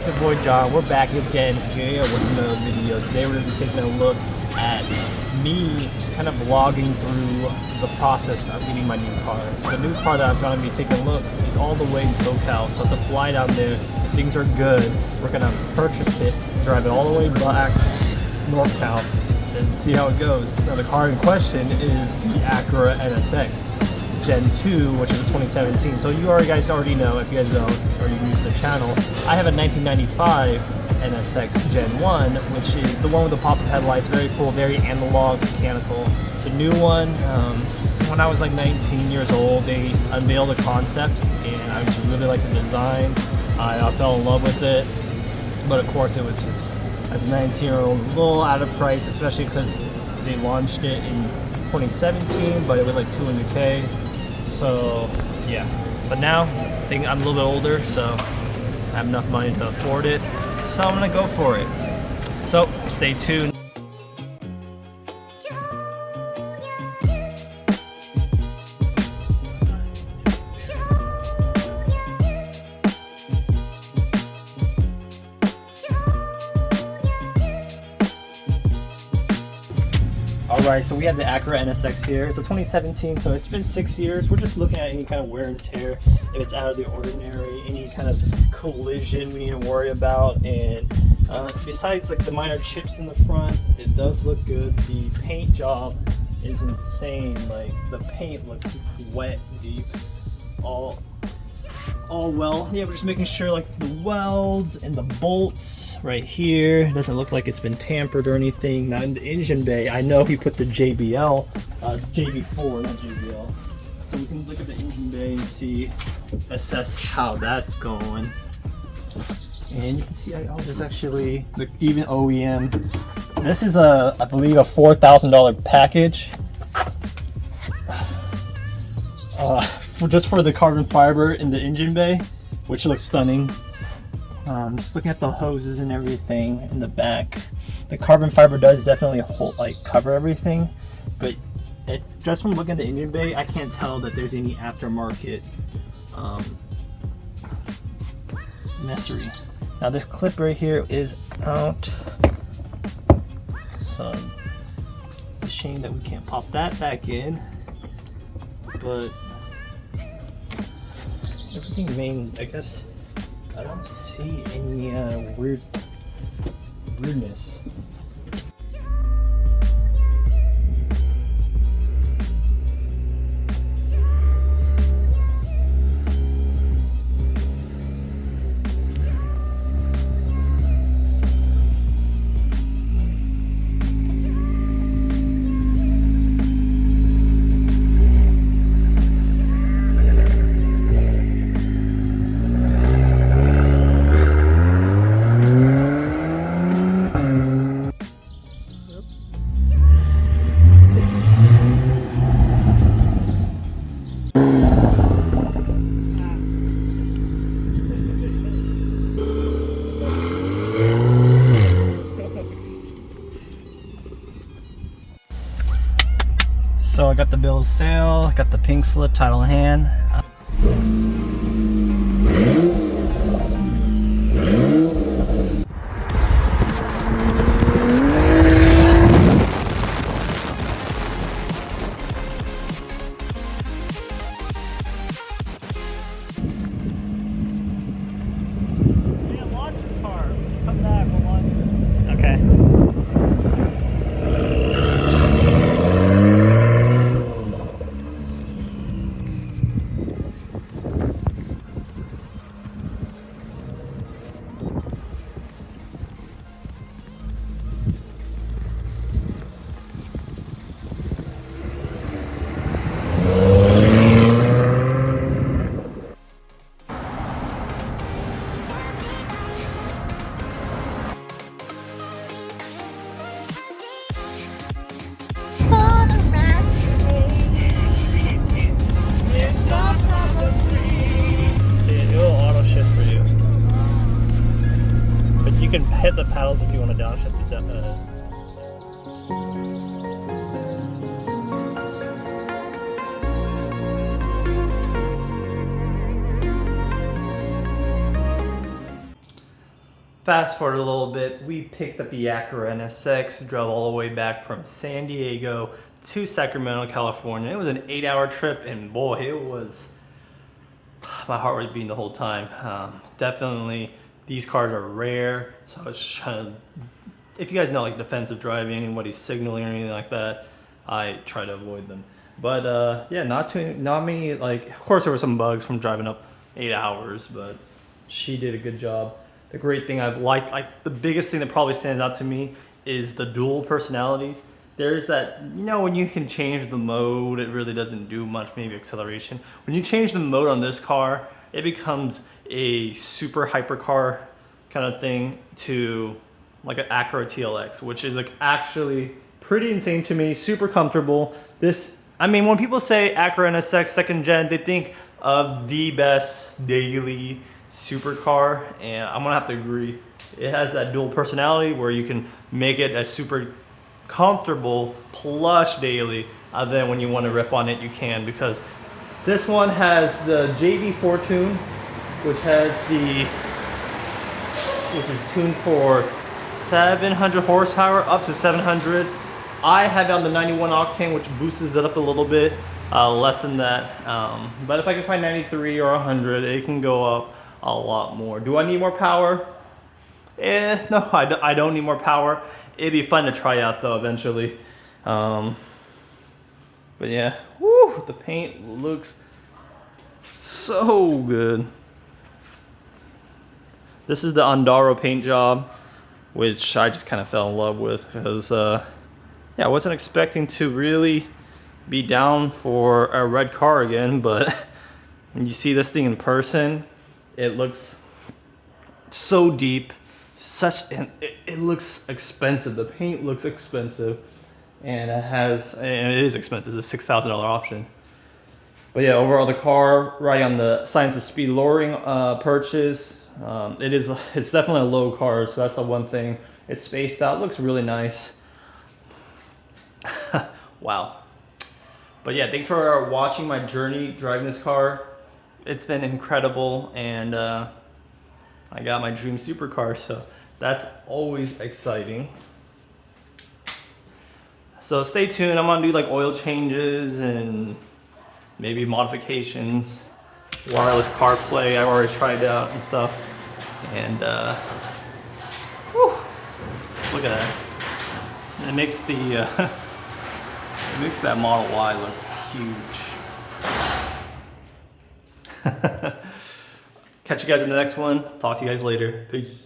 it's your boy John. We're back again here with another video. Today we're going to be taking a look at me kind of vlogging through the process of getting my new car. So the new car that I'm going to be taking a look is all the way in SoCal. So to fly down there, things are good. We're going to purchase it, drive it all the way back to NorthCal, and see how it goes. Now the car in question is the Acura NSX Gen 2, which is a 2017. So you guys already know, if you guys don't, or you're new to the channel, I have a 1995 NSX Gen 1, which is the one with the pop-up headlights. Very cool, very analog, mechanical. The new one, when I was like 19 years old, they unveiled the concept, and I just really liked the design. I fell in love with it, but of course it was just, as a 19-year-old, a little out of price, especially because they launched it in 2017, but it was like 200K. So yeah, but now I think I'm a little bit older, so I have enough money to afford it, so I'm gonna go for it. So stay tuned. Alright, so we have the Acura NSX here. It's a 2017, so it's been 6 years. We're just looking at any kind of wear and tear, if it's out of the ordinary, any kind of collision we need to worry about. And besides like the minor chips in the front, it does look good. The paint job is insane. Like the paint looks wet, deep, all well. Yeah, we're just making sure like the welds and the bolts right here doesn't look like it's been tampered or anything. Now in the engine bay, I know he put the JBL, JB4, not JBL. So we can look at the engine bay and see, assess how that's going. And you can see, oh, there's actually even OEM. This is a, I believe, a $4,000 package. Just for the carbon fiber in the engine bay, which looks stunning. Just looking at the hoses and everything in the back, the carbon fiber does definitely cover everything, but just from looking at the engine bay, I can't tell that there's any aftermarket messery. Now this clip right here is out, so it's a shame that we can't pop that back in, but everything remains, I guess. I don't see any weirdness. So I got the bill of sale, got the pink slip, title in hand. Yeah, launch this car. Come back, we'll launch it. Okay. You can hit the paddles if you want to downshift it. Fast forward a little bit, we picked up the Acura NSX, drove all the way back from San Diego to Sacramento, California. It was an 8-hour trip, and boy, it was, my heart was beating the whole time. Definitely, these cars are rare, so I was just trying to, if you guys know like defensive driving, anybody's signaling or anything like that, I try to avoid them. But yeah, not many, like, of course there were some bugs from driving up 8 hours, but she did a good job. The great thing I've liked, like the biggest thing that probably stands out to me is the dual personalities. There's that, you know, when you can change the mode, it really doesn't do much, maybe acceleration. When you change the mode on this car, it becomes a super hypercar kind of thing to like an Acura TLX, which is like actually pretty insane to me, super comfortable. This, I mean, when people say Acura NSX second gen, they think of the best daily supercar, and I'm gonna have to agree. It has that dual personality where you can make it a super comfortable plush daily. Then when you want to rip on it, you can, because this one has the JB4 tune, which is tuned for 700 horsepower up to 700. I have it on the 91 octane, which boosts it up a little bit, less than that. But if I can find 93 or 100, it can go up a lot more. Do I need more power? No, I don't need more power. It'd be fun to try out though eventually. But yeah, woo, the paint looks so good. This is the Andaro paint job, which I just kind of fell in love with because yeah, I wasn't expecting to really be down for a red car again, but when you see this thing in person, it looks so deep, it looks expensive. The paint looks expensive, and it is expensive. It's a $6,000 option. But yeah, overall the car, right on the Science of Speed lowering purchase, it's definitely a low car, so that's the one thing. It's spaced out, looks really nice. Wow. But yeah, thanks for watching my journey driving this car. It's been incredible, and I got my dream supercar, so that's always exciting. So stay tuned. I'm gonna do like oil changes and maybe modifications, wireless CarPlay. I've already tried out and stuff, and whew, look at that. And it makes the it makes that Model Y look huge. Catch you guys in the next one. Talk to you guys later. Peace.